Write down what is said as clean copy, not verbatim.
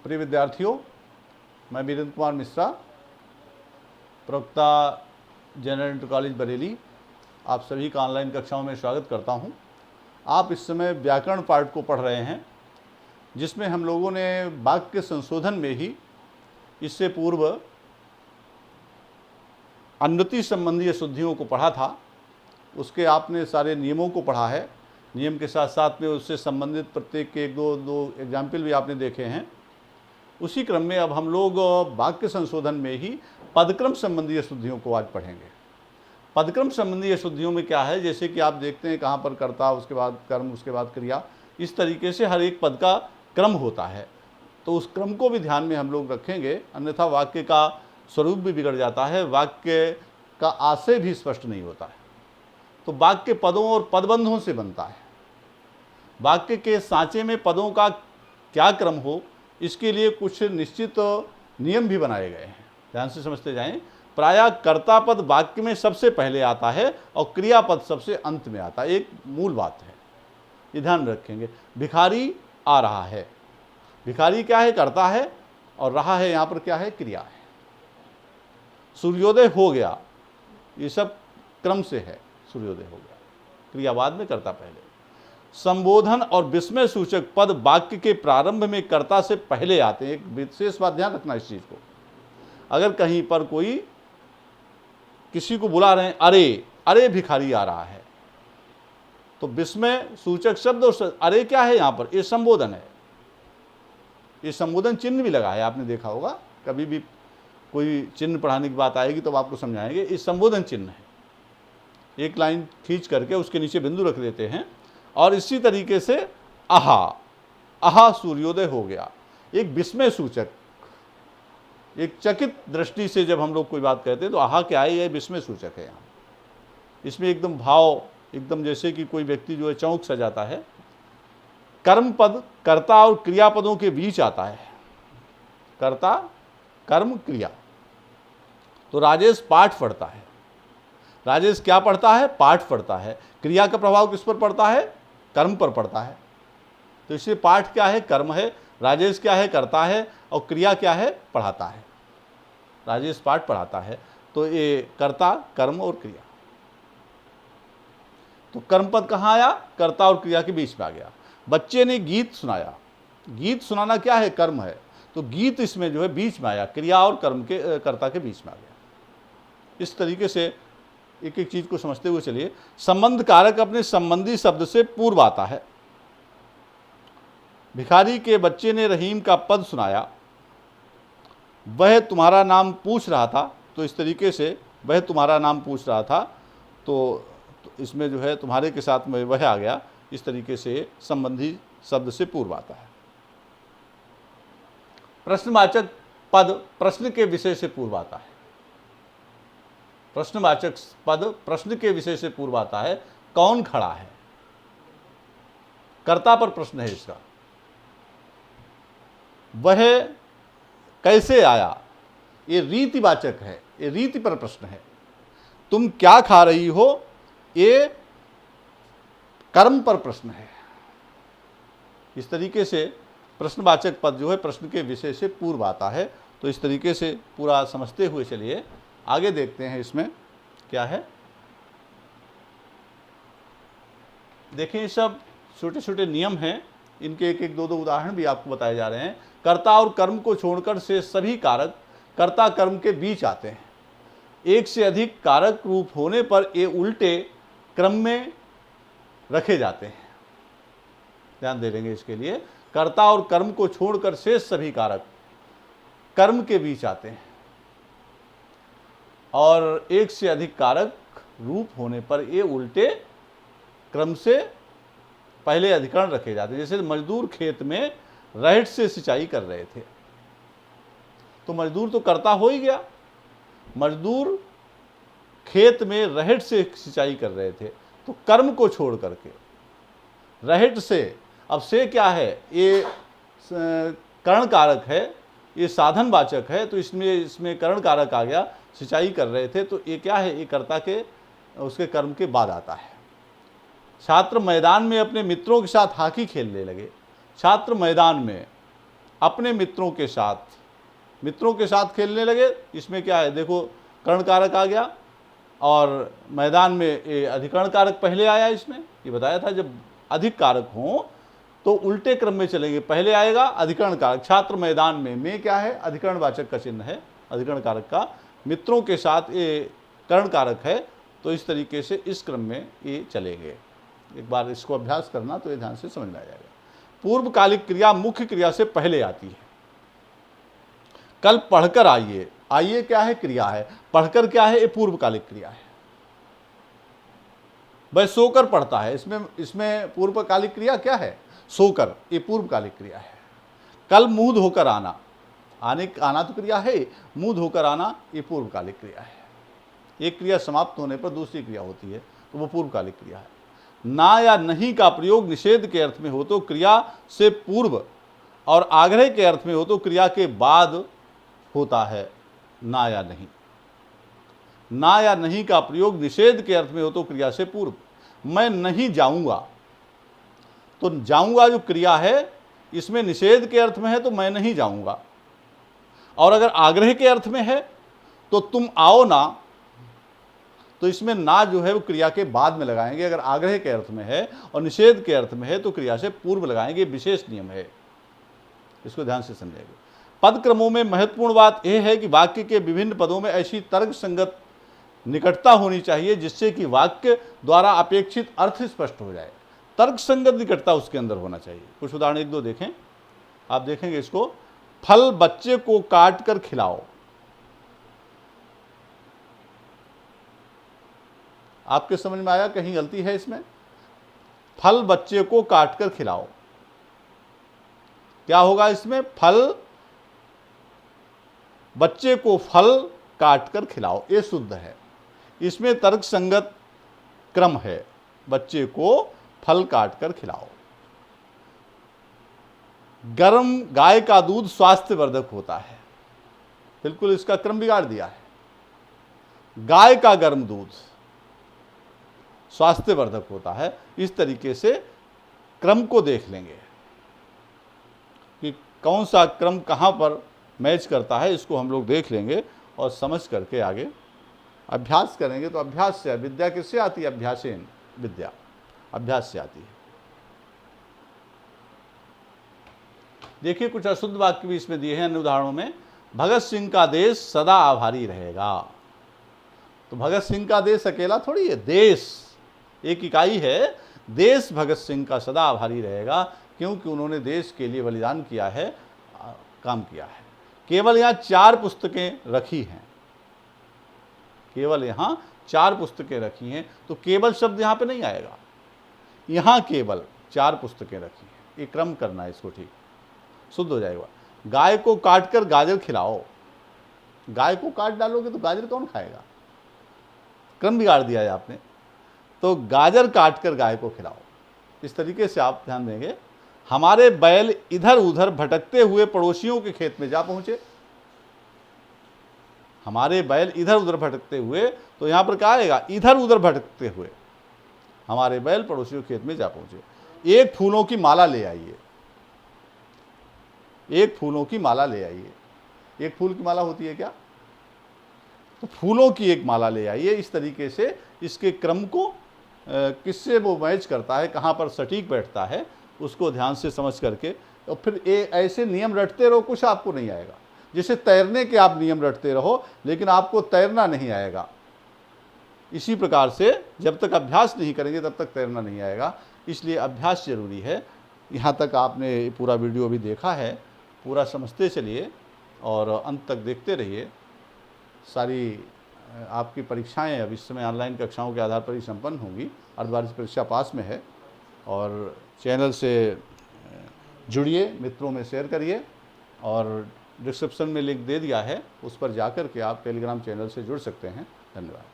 प्रिय विद्यार्थियों, मैं वीरेंद्र कुमार मिश्रा, प्रवक्ता जनरल इंटर कॉलेज बरेली, आप सभी का ऑनलाइन कक्षाओं में स्वागत करता हूं। आप इस समय व्याकरण पाठ को पढ़ रहे हैं, जिसमें हम लोगों ने वाक्य संशोधन में ही इससे पूर्व अन्वति संबंधी अशुद्धियों को पढ़ा था। उसके आपने सारे नियमों को पढ़ा है। नियम के साथ साथ में उससे संबंधित प्रत्येक के एक दो एग्जाम्पल भी आपने देखे हैं। उसी क्रम में अब हम लोग वाक्य संशोधन में ही पदक्रम संबंधी अशुद्धियों को आज पढ़ेंगे। पदक्रम संबंधी अशुद्धियों में क्या है, जैसे कि आप देखते हैं कहाँ पर कर्ता, उसके बाद कर्म, उसके बाद क्रिया, इस तरीके से हर एक पद का क्रम होता है। तो उस क्रम को भी ध्यान में हम लोग रखेंगे, अन्यथा वाक्य का स्वरूप भी बिगड़ जाता है, वाक्य का आशय भी स्पष्ट नहीं होता है। तो वाक्य पदों और पदबंधों से बनता है। वाक्य के सांचे में पदों का क्या क्रम हो, इसके लिए कुछ निश्चित नियम भी बनाए गए हैं। ध्यान से समझते जाएं। प्रायः कर्ता पद वाक्य में सबसे पहले आता है और क्रियापद सबसे अंत में आता है। एक मूल बात है, ये ध्यान रखेंगे। भिखारी आ रहा है, भिखारी क्या है, कर्ता है, और रहा है यहाँ पर क्या है, क्रिया है। सूर्योदय हो गया, ये सब क्रम से है। सूर्योदय हो गया, क्रिया बाद में, कर्ता पहले। संबोधन और विस्मय सूचक पद वाक्य के प्रारंभ में कर्ता से पहले आते हैं। एक विशेष बात ध्यान रखना इस चीज को। अगर कहीं पर कोई किसी को बुला रहे हैं, अरे अरे भिखारी आ रहा है, तो विस्मय सूचक शब्द और अरे क्या है यहाँ पर, ये संबोधन है। ये संबोधन चिन्ह भी लगा है, आपने देखा होगा। कभी भी कोई चिन्ह पढ़ाने की बात आएगी तो आपको समझाएंगे। ये संबोधन चिन्ह है। एक लाइन खींच करके उसके नीचे बिंदु रख देते हैं, और इसी तरीके से आहा, आहा सूर्योदय हो गया, एक विस्मय सूचक, एक चकित दृष्टि से जब हम लोग कोई बात कहते हैं तो आहा क्या है, यह विस्मय सूचक है। यहाँ इसमें एकदम भाव, एकदम जैसे कि कोई व्यक्ति जो है चौंक सा जाता है। कर्म पद कर्ता और क्रियापदों के बीच आता है। कर्ता, कर्म, क्रिया। तो राजेश पाठ पढ़ता है। राजेश क्या पढ़ता है, पाठ पढ़ता है। क्रिया का प्रभाव किस पर पड़ता है, कर्म पर पड़ता है। तो इसलिए पाठ क्या है, कर्म है। राजेश क्या है, करता है, और क्रिया क्या है, पढ़ाता है। राजेश पाठ पढ़ाता है, तो ये कर्ता, कर्म और क्रिया। तो कर्म पद कहाँ आया, कर्ता और क्रिया के बीच में आ गया। बच्चे ने गीत सुनाया। गीत सुनाना क्या है, कर्म है। तो गीत इसमें जो है बीच में आया, क्रिया और कर्म के, कर्ता के बीच में आ गया। इस तरीके से एक एक चीज को समझते हुए चलिए। संबंध कारक अपने संबंधी शब्द से पूर्व आता है। भिखारी के बच्चे ने रहीम का पद सुनाया। वह तुम्हारा नाम पूछ रहा था। तो इस तरीके से वह तुम्हारा नाम पूछ रहा था, तो इसमें जो है तुम्हारे के साथ में वह आ गया। इस तरीके से संबंधी शब्द से पूर्व आता है। प्रश्नवाचक पद प्रश्न के विषय से पूर्व आता है। प्रश्नवाचक पद प्रश्न के विषय से पूर्व आता है। कौन खड़ा है, कर्ता पर प्रश्न है इसका। वह कैसे आया, ये रीतिवाचक है, ये रीति पर प्रश्न है। तुम क्या खा रही हो, ये कर्म पर प्रश्न है। इस तरीके से प्रश्नवाचक पद जो है प्रश्न के विषय से पूर्व आता है। तो इस तरीके से पूरा समझते हुए चलिए, आगे देखते हैं इसमें क्या है। देखिए, ये सब छोटे छोटे नियम हैं। इनके एक एक दो उदाहरण भी आपको बताए जा रहे हैं। कर्ता और कर्म को छोड़कर से सभी कारक कर्ता कर्म के बीच आते हैं। एक से अधिक कारक रूप होने पर ये उल्टे क्रम में रखे जाते हैं। ध्यान दे लेंगे इसके लिए। कर्ता और कर्म को छोड़कर शेष सभी कारक कर्म के बीच आते हैं, और एक से अधिक कारक रूप होने पर ये उल्टे क्रम से पहले अधिकरण रखे जाते हैं। जैसे मजदूर खेत में रहट से सिंचाई कर रहे थे, तो मजदूर तो कर्ता हो ही गया। मजदूर खेत में रहट से सिंचाई कर रहे थे, तो कर्म को छोड़ करके रहट से, अब से क्या है, ये कर्ण कारक है, ये साधनवाचक है, तो इसमें कर्ण कारक आ गया। सिंचाई कर रहे थे, तो ये क्या है, ये कर्ता के उसके कर्म के बाद आता है। छात्र मैदान में अपने मित्रों के साथ हॉकी खेलने लगे। छात्र मैदान में, अपने मित्रों के साथ खेलने लगे। इसमें क्या है, देखो कर्ण कारक आ गया और मैदान में ये अधिकरण कारक पहले आया। इसमें ये बताया था जब अधिक कारक हों तो उल्टे क्रम में चलेंगे, पहले आएगा अधिकरण कारक। छात्र मैदान में क्या है, अधिकरण वाचक का चिन्ह है अधिकरण कारक का, मित्रों के साथ ये कर्ण कारक है, तो इस तरीके से इस क्रम में ये चलेंगे। एक बार इसको अभ्यास करना तो ये ध्यान से समझ में आ जाएगा। पूर्वकालिक क्रिया मुख्य क्रिया से पहले आती है। कल पढ़कर आइए, आइए क्या है, क्रिया है, पढ़कर क्या है, ये पूर्वकालिक क्रिया है। वह सोकर पढ़ता है, इसमें पूर्वकालिक क्रिया क्या है, सोकर, ये पूर्वकालिक क्रिया है। कल मुंह धोकर आना, आना तो क्रिया है, मुंह धोकर आना ये पूर्वकालिक क्रिया है। एक क्रिया समाप्त होने पर दूसरी क्रिया होती है तो वो पूर्वकालिक क्रिया है। ना या नहीं का प्रयोग निषेध के अर्थ में हो तो क्रिया से पूर्व और आग्रह के अर्थ में हो तो क्रिया के बाद होता है। ना या नहीं, ना या नहीं का प्रयोग निषेध के अर्थ में हो तो क्रिया से पूर्व। मैं नहीं जाऊंगा, तो जाऊंगा जो क्रिया है इसमें निषेध के अर्थ में है तो मैं नहीं जाऊंगा, और अगर आग्रह के अर्थ में है तो तुम आओ ना, तो इसमें ना जो है वो क्रिया के बाद में लगाएंगे। अगर आग्रह के अर्थ में है और निषेध के अर्थ में है तो क्रिया से पूर्व लगाएंगे, विशेष नियम है, इसको ध्यान से समझेंगे। पद क्रमों में महत्वपूर्ण बात यह है कि वाक्य के विभिन्न पदों में ऐसी तर्क संगत निकटता होनी चाहिए जिससे कि वाक्य द्वारा अपेक्षित अर्थ स्पष्ट हो जाए। तर्क संगत निकटता उसके अंदर होना चाहिए। कुछ उदाहरण एक दो देखें, आप देखेंगे इसको। फल बच्चे को काट कर खिलाओ, आपके समझ में आया कहीं गलती है इसमें? फल बच्चे को काट कर खिलाओ, क्या होगा इसमें? फल बच्चे को फल काट कर खिलाओ, ये शुद्ध है। इसमें तर्क संगत क्रम है, बच्चे को फल काट कर खिलाओ। गर्म गाय का दूध स्वास्थ्यवर्धक होता है, बिल्कुल इसका क्रम बिगाड़ दिया है। गाय का गर्म दूध स्वास्थ्यवर्धक होता है। इस तरीके से क्रम को देख लेंगे कि कौन सा क्रम कहाँ पर मैच करता है, इसको हम लोग देख लेंगे और समझ करके आगे अभ्यास करेंगे। तो अभ्यास से विद्या किससे आती है? अभ्यासेन विद्या, अभ्यास से आती है। देखिए कुछ अशुद्ध वाक्य भी इसमें दिए हैं अन्य उदाहरणों में। भगत सिंह का देश सदा आभारी रहेगा, तो भगत सिंह का देश अकेला थोड़ी है, देश एक इकाई है। देश भगत सिंह का सदा आभारी रहेगा क्योंकि उन्होंने देश के लिए बलिदान किया है, काम किया है। केवल यहाँ 4 पुस्तकें रखी हैं, केवल यहाँ 4 पुस्तकें रखी हैं, तो केवल शब्द यहाँ पे नहीं आएगा। यहाँ केवल 4 पुस्तकें रखी हैं, ये क्रम करना है इसको, ठीक शुद्ध हो जाएगा। गाय को काट कर गाजर खिलाओ, गाय को काट डालोगे तो गाजर कौन खाएगा? क्रम बिगाड़ दिया है आपने। तो गाजर काट कर गाय को खिलाओ, इस तरीके से आप ध्यान देंगे। हमारे बैल इधर उधर भटकते हुए पड़ोसियों के खेत में जा पहुंचे। हमारे बैल इधर उधर भटकते हुए, तो यहां पर क्या आएगा? इधर उधर भटकते हुए हमारे बैल पड़ोसियों के खेत में जा पहुंचे। एक फूलों की माला ले आइए, एक फूलों की माला ले आइए। एक फूल की माला होती है क्या? तो फूलों की एक माला ले आइए। इस तरीके से इसके क्रम को किससे वो मैच करता है, कहाँ पर सटीक बैठता है, उसको ध्यान से समझ करके और फिर ऐसे नियम रटते रहो, कुछ आपको नहीं आएगा। जैसे तैरने के आप नियम रटते रहो लेकिन आपको तैरना नहीं आएगा। इसी प्रकार से जब तक अभ्यास नहीं करेंगे तब तक तैरना नहीं आएगा, इसलिए अभ्यास जरूरी है। यहाँ तक आपने पूरा वीडियो भी देखा है, पूरा समझते चलिए और अंत तक देखते रहिए। सारी आपकी परीक्षाएं अब इस समय ऑनलाइन कक्षाओं के आधार पर ही संपन्न होंगी। अर्धवार्षिक परीक्षा पास में है और चैनल से जुड़िए, मित्रों में शेयर करिए और डिस्क्रिप्शन में लिंक दे दिया है, उस पर जाकर के आप टेलीग्राम चैनल से जुड़ सकते हैं। धन्यवाद।